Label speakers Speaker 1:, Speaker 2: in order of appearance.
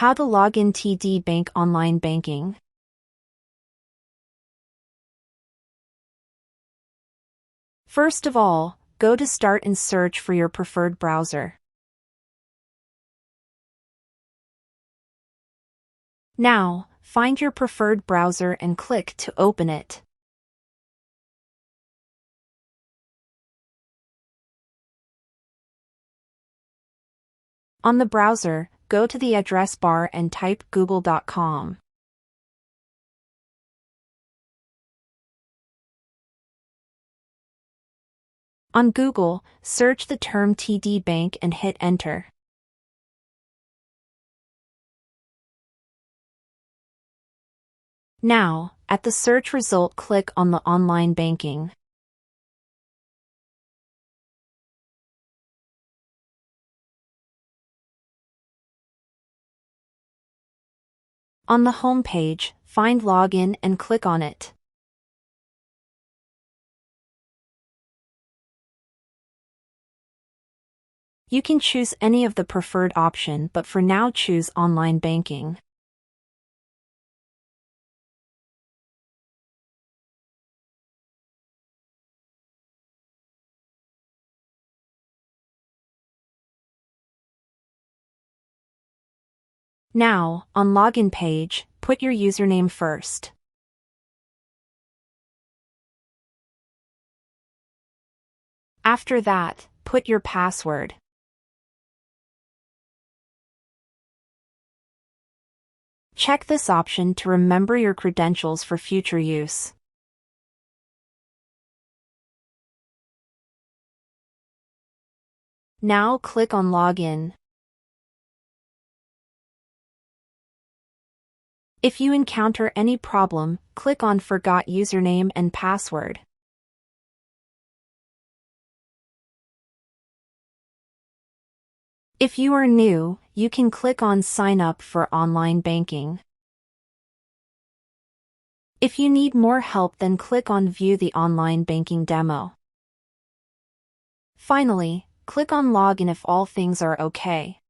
Speaker 1: How to log in TD Bank online banking. First of all, go to Start and search for your preferred browser. Now, find your preferred browser and click to open it. On the browser, go to the address bar and type google.com. On Google, search the term TD Bank and hit enter. Now, at the search result, click on the online banking. On the home page, find Login and click on it. You can choose any of the preferred option, but for now choose Online Banking. Now, on Login page, put your username first. After that, put your password. Check this option to remember your credentials for future use. Now click on Login. If you encounter any problem, click on Forgot Username and Password. If you are new, you can click on Sign Up for Online Banking. If you need more help, then click on View the Online Banking Demo. Finally, click on Login if all things are okay.